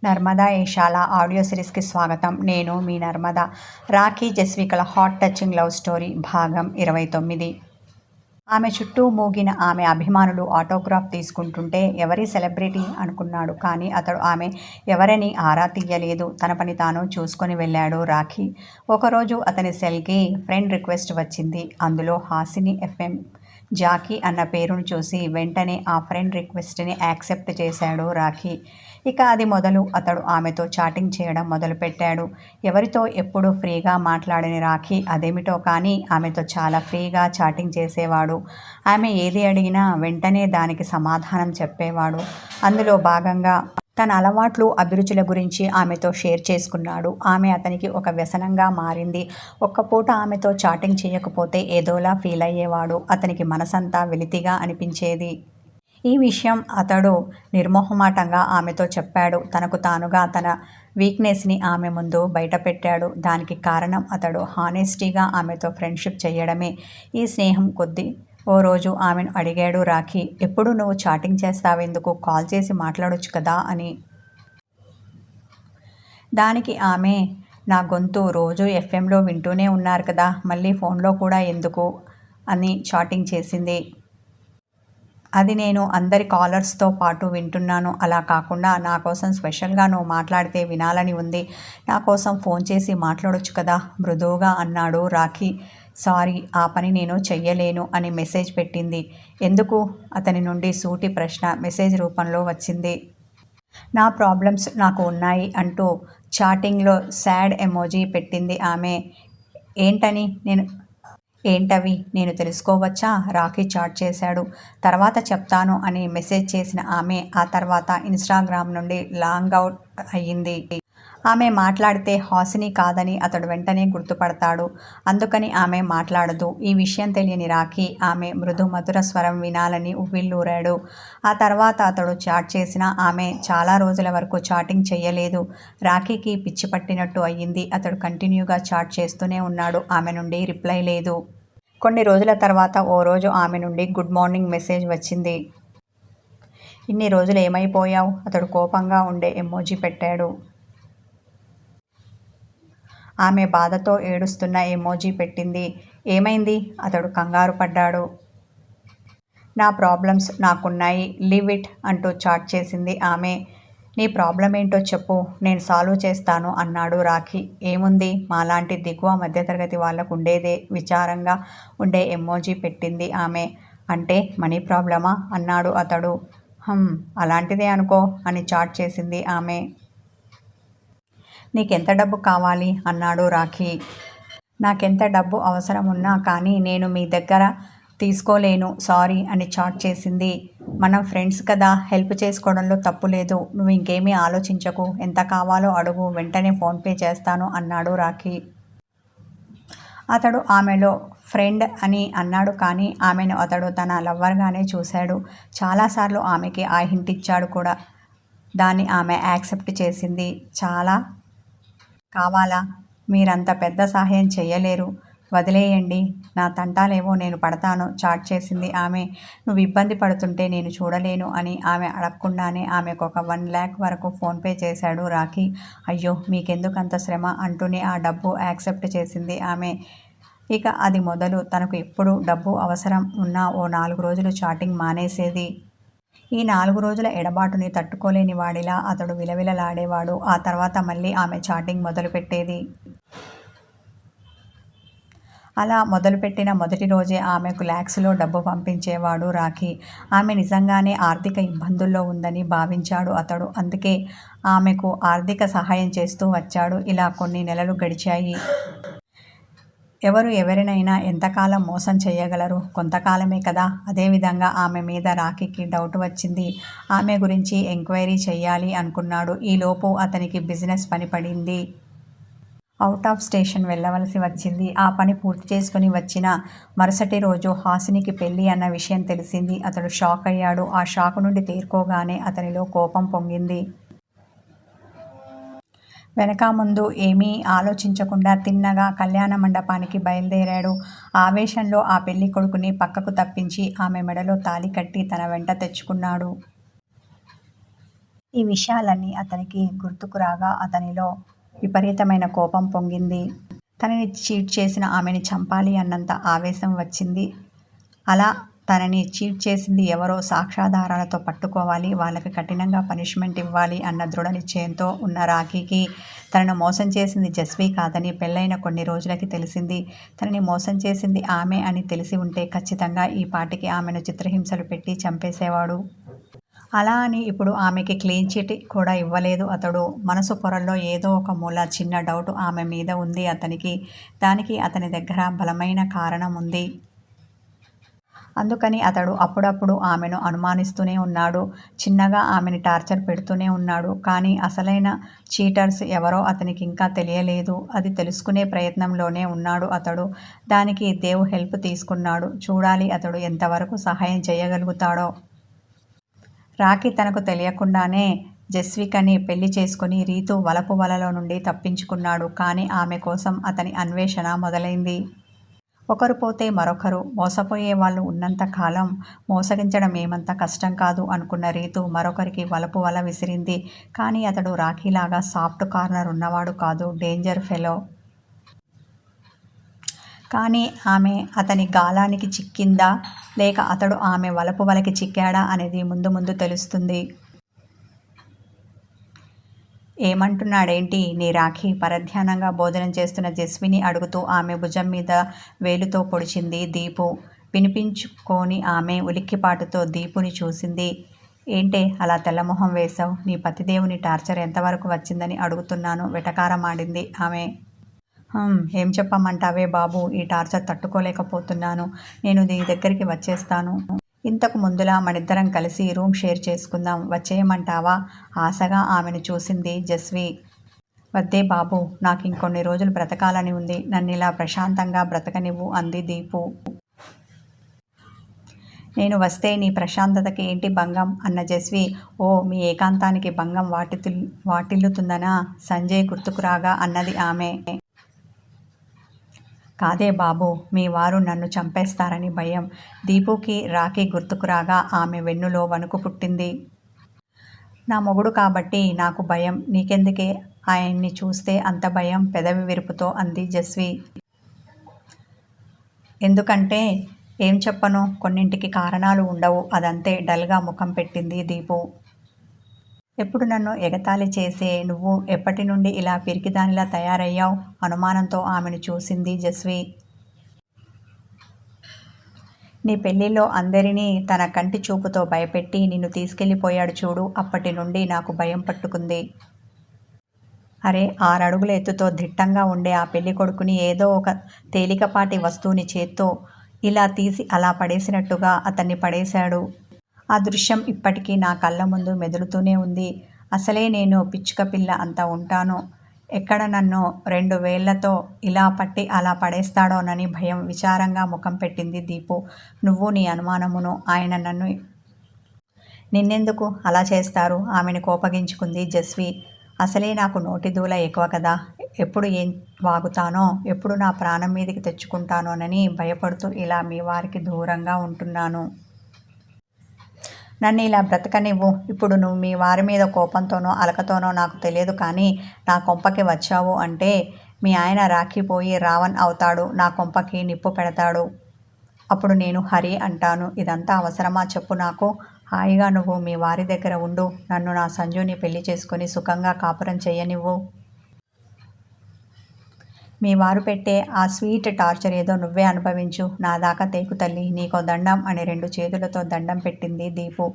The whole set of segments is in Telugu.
నర్మదా ఏషాల ఆడియో సిరీస్కి స్వాగతం. నేను మీ నర్మద. రాఖీ జస్వికల హాట్ టచింగ్ లవ్ స్టోరీ భాగం 29. ఆమె చుట్టూ మూగిన ఆమె అభిమానులు ఆటోగ్రాఫ్ తీసుకుంటుంటే ఎవరి సెలబ్రిటీ అనుకున్నాడు. కానీ అతడు ఆమె ఎవరని ఆరా తీయలేదు. తన పని తాను చూసుకొని వెళ్ళాడు రాఖీ. ఒకరోజు అతని సెల్కి ఫ్రెండ్ రిక్వెస్ట్ వచ్చింది. అందులో హాసిని FM జాకీ అన్న పేరును చూసి వెంటనే ఆ ఫ్రెండ్ రిక్వెస్ట్ని యాక్సెప్ట్ చేశాడు రాఖీ. ఇక అది మొదలు అతడు ఆమెతో చాటింగ్ చేయడం మొదలుపెట్టాడు. ఎవరితో ఎప్పుడూ ఫ్రీగా మాట్లాడని రాఖీ అదేమిటో కానీ ఆమెతో చాలా ఫ్రీగా చాటింగ్ చేసేవాడు. ఆమె ఏది అడిగినా వెంటనే దానికి సమాధానం చెప్పేవాడు. అందులో భాగంగా తన అలవాట్లు, అభిరుచుల గురించి ఆమెతో షేర్ చేసుకున్నాడు. ఆమె అతనికి ఒక వ్యసనంగా మారింది. ఒక్కపూట ఆమెతో చాటింగ్ చేయకపోతే ఏదోలా ఫీల్ అయ్యేవాడు. అతనికి మనసంతా వెలితిగా అనిపించేది. ఈ విషయం అతడు నిర్మోహమాటంగా ఆమెతో చెప్పాడు. తనకు తానుగా తన వీక్నెస్ని ఆమె ముందు బయటపెట్టాడు. దానికి కారణం అతడు హానెస్టీగా ఆమెతో ఫ్రెండ్షిప్ చేయడమే. ఈ స్నేహం కొద్దీ ఓ రోజు ఆమెను అడిగాడు రాఖీ, ఎప్పుడు నువ్వు చాటింగ్ చేస్తావెందుకు, కాల్ చేసి మాట్లాడొచ్చు కదా అని. దానికి ఆమె, నా గొంతు రోజు FMలో వింటూనే ఉన్నారు కదా, మళ్ళీ ఫోన్లో కూడా ఎందుకు అని చాటింగ్ చేసింది. అది నేను అందరి కాలర్స్తో పాటు వింటున్నాను. అలా కాకుండా నా కోసం స్పెషల్గా నువ్వు మాట్లాడితే వినాలని ఉంది. నా కోసం ఫోన్ చేసి మాట్లాడొచ్చు కదా మృదువుగా అన్నాడు రాఖీ. సారీ, ఆ పని నేను చెయ్యలేను అని మెసేజ్ పెట్టింది. ఎందుకు? అతని నుండి సూటి ప్రశ్న మెసేజ్ రూపంలో వచ్చింది. నా ప్రాబ్లమ్స్ నాకు ఉన్నాయి అంటూ చాటింగ్లో సాడ్ ఎమోజీ పెట్టింది ఆమె. ఏంటవి నేను తెలుసుకోవచ్చా? రాఖీ చాట్ చేశాడు. తర్వాత చెప్తాను అని మెసేజ్ చేసిన ఆమె ఆ తర్వాత ఇన్స్టాగ్రామ్ నుండి లాంగ్ అవుట్ అయ్యింది. ఆమె మాట్లాడితే హాసిని కాదని అతడు వెంటనే గుర్తుపడతాడు. అందుకని ఆమె మాట్లాడదు. ఈ విషయం తెలియని రాఖీ ఆమె మృదు మధుర స్వరం వినాలని ఉవ్విళ్ళూరాడు. ఆ తర్వాత అతడు చాట్ చేసినా ఆమె చాలా రోజుల వరకు చాటింగ్ చెయ్యలేదు. రాఖీకి పిచ్చి పట్టినట్టు అయ్యింది. అతడు కంటిన్యూగా చాట్ చేస్తూనే ఉన్నాడు. ఆమె నుండి రిప్లై లేదు. కొన్ని రోజుల తర్వాత ఓ రోజు ఆమె నుండి గుడ్ మార్నింగ్ మెసేజ్ వచ్చింది. ఇన్ని రోజులు ఏమైపోయావు? అతడు కోపంగా ఉండే ఎమోజీ పెట్టాడు. ఆమె బాధతో ఏడుస్తున్న ఎమోజీ పెట్టింది. ఏమైంది? అతడు కంగారు పడ్డాడు. నా ప్రాబ్లమ్స్ నాకున్నాయి, లీవ్ ఇట్ అంటూ చాట్ చేసింది ఆమె. నీ ప్రాబ్లం ఏంటో చెప్పు, నేను సాల్వ్ చేస్తాను అన్నాడు రాఖీ. ఏముంది, మాలాంటి దిగువ మధ్యతరగతి వాళ్ళకు ఉండేదే విచారంగా ఉండే ఎమోజీ పెట్టింది ఆమె. అంటే మనీ ప్రాబ్లమా అన్నాడు అతడు. అలాంటిదే అనుకో అని చాట్ చేసింది ఆమె. నీకెంత డబ్బు కావాలి అన్నాడు రాఖీ. నాకెంత డబ్బు అవసరం ఉన్నా కానీ నేను మీ దగ్గర తీసుకోలేను, సారీ అని చాట్ చేసింది. మనం ఫ్రెండ్స్ కదా, హెల్ప్ చేసుకోవడంలో తప్పు లేదు. నువ్వు ఇంకేమీ ఆలోచించకు, ఎంత కావాలో అడుగు, వెంటనే ఫోన్పే చేస్తాను అన్నాడు రాఖీ. అతడు ఆమెలో ఫ్రెండ్ అని అన్నాడు కానీ ఆమెను అతడు తన లవ్వర్గానే చూశాడు. చాలాసార్లు ఆమెకి ఆ హింట్ ఇచ్చాడు కూడా. దాన్ని ఆమె యాక్సెప్ట్ చేసింది. చాలా కావాలా? మీరంత పెద్ద సహాయం చెయ్యలేరు, వదిలేయండి, నా తంటాలేవో నేను పడతాను చాట్ చేసింది ఆమె. నువ్వు ఇబ్బంది పడుతుంటే నేను చూడలేను అని ఆమె అడగకుండానే ఆమెకు ఒక 1 lakh వరకు ఫోన్పే చేశాడు రాఖీ. అయ్యో మీకెందుకంత శ్రమ అంటూనే ఆ డబ్బు యాక్సెప్ట్ చేసింది ఆమె. ఇక అది మొదలు తనకు ఎప్పుడు డబ్బు అవసరం ఉన్నా ఓ 4 రోజులు చాటింగ్ మానేసేది. ఈ 4 రోజుల ఎడబాటుని తట్టుకోలేని వాడిలా అతడు విలవిలలాడేవాడు. ఆ తర్వాత మళ్ళీ ఆమె చాటింగ్ మొదలుపెట్టేది. అలా మొదలుపెట్టిన మొదటి రోజే ఆమెకు లాక్స్లో డబ్బు పంపించేవాడు రాఖీ. ఆమె నిజంగానే ఆర్థిక ఇబ్బందుల్లో ఉందని భావించాడు అతడు. అందుకే ఆమెకు ఆర్థిక సహాయం చేస్తూ వచ్చాడు. ఇలా కొన్ని నెలలు గడిచాయి. ఎవరు ఎవరినైనా ఎంతకాలం మోసం చేయగలరు? కొంతకాలమే కదా. అదేవిధంగా ఆమె మీద రాఖీకి డౌట్ వచ్చింది. ఆమె గురించి ఎంక్వైరీ చెయ్యాలి అనుకున్నాడు. ఈలోపు అతనికి బిజినెస్ పని పడింది. అవుట్ ఆఫ్ స్టేషన్ వెళ్ళవలసి వచ్చింది. ఆ పని పూర్తి చేసుకుని వచ్చిన మరుసటి రోజు హాసినికి పెళ్ళి అన్న విషయం తెలిసింది. అతడు షాక్ అయ్యాడు. ఆ షాక్ నుండి తేరుకోగానే అతనిలో కోపం పొంగింది. వెనక ముందు ఏమీ ఆలోచించకుండా తిన్నగా కళ్యాణ మండపానికి బయలుదేరాడు. ఆవేశంలో ఆ పెళ్లి కొడుకుని పక్కకు తప్పించి ఆమె మెడలో తాళి కట్టి తన వెంట తెచ్చుకున్నాడు. ఈ విషయాలన్నీ అతనికి గుర్తుకు రాగా అతనిలో విపరీతమైన కోపం పొంగింది. తనని చీట్ చేసిన ఆమెని చంపాలి అన్నంత ఆవేశం వచ్చింది. అలా తనని చీట్ చేసింది ఎవరో సాక్ష్యాధారాలతో పట్టుకోవాలి, వాళ్ళకి కఠినంగా పనిష్మెంట్ ఇవ్వాలి అన్న దృఢ నిశ్చయంతో ఉన్న రాఖీకి తనను మోసం చేసింది జస్వి కాదని పెళ్ళైన కొన్ని రోజులకి తెలిసింది. తనని మోసం చేసింది ఆమె అని తెలిసి ఉంటే ఖచ్చితంగా ఈ పాటికి ఆమెను చిత్రహింసలు పెట్టి చంపేసేవాడు. అలా అని ఇప్పుడు ఆమెకి క్లీన్ చిట్ కూడా ఇవ్వలేదు అతడు. మనసు పొరల్లో ఏదో ఒక మూల చిన్న డౌట్ ఆమె మీద ఉంది అతనికి. దానికి అతని దగ్గర బలమైన కారణం ఉంది. అందుకని అతడు అప్పుడప్పుడు ఆమెను అనుమానిస్తూనే ఉన్నాడు. చిన్నగా ఆమెని టార్చర్ పెడుతూనే ఉన్నాడు. కానీ అసలైన చీటర్స్ ఎవరో అతనికి ఇంకా తెలియలేదు. అది తెలుసుకునే ప్రయత్నంలోనే ఉన్నాడు అతడు. దానికి దేవ్ హెల్ప్ తీసుకున్నాడు. చూడాలి అతడు ఎంతవరకు సహాయం చేయగలుగుతాడో. రాఖీ తనకు తెలియకుండానే జస్వికని పెళ్లి చేసుకుని రీతు వలపు వలలో నుండి తప్పించుకున్నాడు. కానీ ఆమె కోసం అతని అన్వేషణ మొదలైంది. ఒకరు పోతే మరొకరు, మోసపోయే వాళ్ళు ఉన్నంత కాలం మోసగించడం ఏమంత కష్టం కాదు అనుకున్న రీతు మరొకరికి వలపు వల విసిరింది. కానీ అతడు రాఖీలాగా సాఫ్ట్ కార్నర్ ఉన్నవాడు కాదు, డేంజర్ ఫెలో. కానీ ఆమె అతని గాలానికి చిక్కిందా లేక అతడు ఆమె వలపు వలకి చిక్కాడా అనేది ముందు ముందు తెలుస్తుంది. ఏమంటున్నాడేంటి నీ రాఖీ? పరధ్యానంగా భోజనం చేస్తున్న జస్విని అడుగుతూ ఆమె భుజం మీద వేలుతో పొడిచింది దీపు. వినిపించుకోని ఆమె ఉలిక్కిపాటుతో దీపుని చూసింది. ఏంటే అలా తెల్లమొహం వేశావు? నీ పతిదేవుని టార్చర్ ఎంతవరకు వచ్చిందని అడుగుతున్నాను వెటకారమాడింది ఆమె. ఏం చెప్పమంటావే బాబు, ఈ టార్చర్ తట్టుకోలేకపోతున్నాను. నేను నీ దగ్గరికి వచ్చేస్తాను. ఇంతకు ముందులా మనిద్దరం కలిసి రూమ్ షేర్ చేసుకుందాం, వచ్చేయమంటావా? ఆశగా ఆమెను చూసింది జస్వి. వద్దే బాబు, నాకు ఇంకొన్ని రోజులు బ్రతకాలని ఉంది. నన్నిలా ప్రశాంతంగా బ్రతకనివ్వు అంది దీపు. నేను వస్తే నీ ప్రశాంతతకి ఏంటి భంగం అన్న జస్వి. ఓ, మీ ఏకాంతానికి భంగం వాటిల్లుతుందనా? సంజయ్ గుర్తుకురాగా అన్నది ఆమె. కాదే బాబు, మీ వారు నన్ను చంపేస్తారని భయం. దీపుకి రాఖీ గుర్తుకురాగా ఆమె వెన్నులో వణుకు పుట్టింది. నా మొగుడు కాబట్టి నాకు భయం, నీకెందుకే ఆయన్ని చూస్తే అంత భయం? పెదవి విరుపుతో అంది జస్వి. ఎందుకంటే ఏం చెప్పను, కొన్నింటికి కారణాలు ఉండవు, అదంతే డల్గా ముఖం పెట్టింది దీపు. ఎప్పుడు నన్ను ఎగతాళి చేసే నువ్వు ఎప్పటి నుండి ఇలా పిరికిదానిలా తయారయ్యావు? అనుమానంతో ఆమెను చూసింది జస్వి. నీ పెళ్లిలో అందరినీ తన కంటి చూపుతో భయపెట్టి నిన్ను తీసుకెళ్ళిపోయాడు చూడు, అప్పటి నుండి నాకు భయం పట్టుకుంది. అరే, 6 అడుగుల ఎత్తుతో దిట్టంగా ఉండే ఆ పెళ్లి కొడుకుని ఏదో ఒక తేలికపాటి వస్తువుని చేత్తో ఇలా తీసి అలా పడేసినట్టుగా అతన్ని పడేశాడు. ఆ దృశ్యం ఇప్పటికీ నా కళ్ళ ముందు మెదులుతూనే ఉంది. అసలే నేను పిచ్చుక పిల్ల అంత ఉంటాను. ఎక్కడ నన్ను 2 వేళ్లతో ఇలా పట్టి అలా పడేస్తాడోనని భయం. విచారంగా ముఖం పెట్టింది దీపు. నువ్వు నీ అనుమానమును, ఆయన నన్ను నిన్నెందుకు అలా చేస్తారు? ఆమెను కోపగించుకుంది జస్వి. అసలే నాకు నోటి దూల ఎక్కువ కదా, ఎప్పుడు ఏం వాగుతానో, ఎప్పుడు నా ప్రాణం మీదకి తెచ్చుకుంటానోనని భయపడుతూ ఇలా మీ వారికి దూరంగా ఉంటున్నాను. నన్ను ఇలా బ్రతకనివ్వు. ఇప్పుడు నువ్వు మీ వారి మీద కోపంతోనో అలకతోనో నాకు తెలియదు, కానీ నా కొంపకి వచ్చావు అంటే మీ ఆయన రాఖీపోయి రావణ్ అవుతాడు, నా కొంపకి నిప్పు పెడతాడు. అప్పుడు నేను హరి అంటాను. ఇదంతా అవసరమా చెప్పు నాకు? హాయిగా నువ్వు మీ వారి దగ్గర ఉండు. నన్ను నా సంజుని పెళ్లి చేసుకుని సుఖంగా కాపురం చెయ్యనివ్వు. మీ వారు పెట్టే ఆ స్వీట్ టార్చర్ ఏదో నువ్వే అనుభవించు. నా దాకా తేకు తల్లి, నీకో దండం అని 2 చేతులతో దండం పెట్టింది దీపు.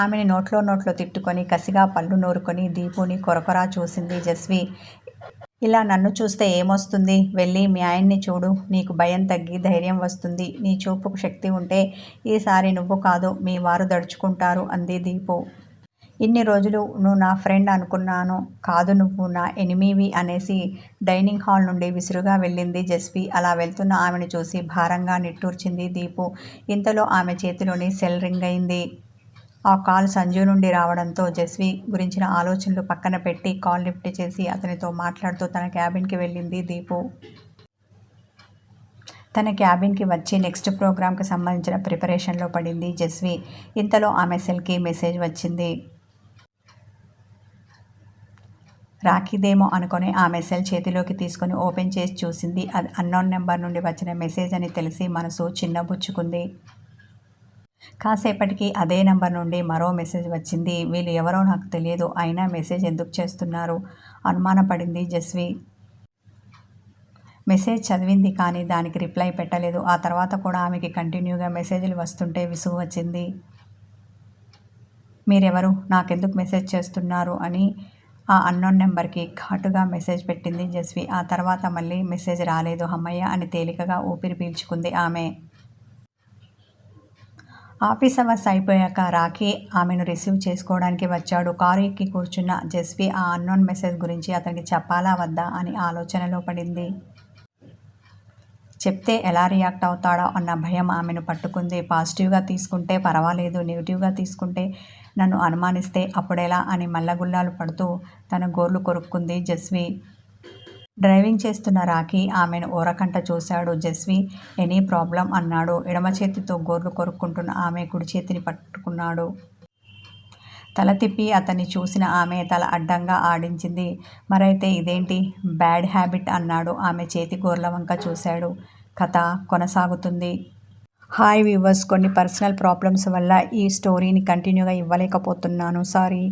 ఆమెని నోట్లో తిట్టుకొని కసిగా పళ్ళు నూరుకొని దీపుని కొరకొరా చూసింది జస్వి. ఇలా నన్ను చూస్తే ఏమొస్తుంది? వెళ్ళి మీ ఆయన్ని చూడు, నీకు భయం తగ్గి ధైర్యం వస్తుంది. నీ చూపుకు శక్తి ఉంటే ఈసారి నువ్వు కాదు మీ వారు దడుచుకుంటారు అంది దీపు. ఇన్ని రోజులు నువ్వు నా ఫ్రెండ్ అనుకున్నాను, కాదు నువ్వు నా ఎనిమీవి అనేసి డైనింగ్ హాల్ నుండి విసురుగా వెళ్ళింది జస్వి. అలా వెళ్తున్న ఆమెను చూసి భారంగా నిట్టూర్చింది దీపు. ఇంతలో ఆమె చేతిలోని సెల్ రింగ్ అయింది. ఆ కాల్ సంజు నుండి రావడంతో జస్వి గురించిన ఆలోచనలు పక్కన పెట్టి కాల్ లిఫ్ట్ చేసి అతనితో మాట్లాడుతూ తన క్యాబిన్కి వెళ్ళింది దీపు. తన క్యాబిన్కి వచ్చి నెక్స్ట్ ప్రోగ్రామ్కి సంబంధించిన ప్రిపరేషన్లో పడింది జస్వి. ఇంతలో ఆమె సెల్కి మెసేజ్ వచ్చింది. రాఖీదేమో అనుకొని ఆమె సెల్ చేతిలోకి తీసుకొని ఓపెన్ చేసి చూసింది. అది అన్నోన్ నెంబర్ నుండి వచ్చిన మెసేజ్ అని తెలిసి మనసు చిన్నబుచ్చుకుంది. కాసేపటికి అదే నెంబర్ నుండి మరో మెసేజ్ వచ్చింది. వీళ్ళు ఎవరో నాకు తెలియదు, అయినా మెసేజ్ ఎందుకు చేస్తున్నారు అనుమానపడింది జస్వి. మెసేజ్ చదివింది కానీ దానికి రిప్లై పెట్టలేదు. ఆ తర్వాత కూడా ఆమెకి కంటిన్యూగా మెసేజ్లు వస్తుంటే విసుగు వచ్చింది. మీరెవరు, నాకెందుకు మెసేజ్ చేస్తున్నారు అని ఆ అన్నోన్ నెంబర్కి ఘాటుగా మెసేజ్ పెట్టింది జస్వి. ఆ తర్వాత మళ్ళీ మెసేజ్ రాలేదు. హమ్మయ్య అని తేలికగా ఊపిరి పీల్చుకుంది ఆమె. ఆఫీస్ అవర్స్ అయిపోయాక రాఖీ ఆమెను రిసీవ్ చేసుకోవడానికి వచ్చాడు. కారు ఎక్కి కూర్చున్న జస్వి ఆ అన్నోన్ మెసేజ్ గురించి అతనికి చెప్పాలా వద్దా అని ఆలోచనలో పడింది. చెప్తే ఎలా రియాక్ట్ అవుతాడో అన్న భయం ఆమెను పట్టుకుంది. పాజిటివ్గా తీసుకుంటే పర్వాలేదు, నెగిటివ్గా తీసుకుంటే నన్ను అనుమానిస్తే అప్పుడెలా అని మల్లగుల్లాలు పడుతూ తన గోర్లు కొరుక్కుంది జస్వి. డ్రైవింగ్ చేస్తున్న రాఖీ ఆమెను ఓరకంట చూశాడు. జస్వి, ఎనీ ప్రాబ్లం అన్నాడు. ఎడమ చేతితో గోర్లు కొరుక్కుంటున్న ఆమె కుడి చేతిని పట్టుకున్నాడు. తల తిప్పి అతన్ని చూసిన ఆమె తల అడ్డంగా ఆడించింది. మరైతే ఇదేంటి బ్యాడ్ హ్యాబిట్ అన్నాడు. ఆమె చేతి గోర్ల వంక చూశాడు. కథ కొనసాగుతుంది. హాయ్ వ్యూవర్స్, కొన్ని పర్సనల్ ప్రాబ్లమ్స్ వల్ల ఈ స్టోరీని కంటిన్యూగా ఇవ్వలేకపోతున్నాను, సారీ.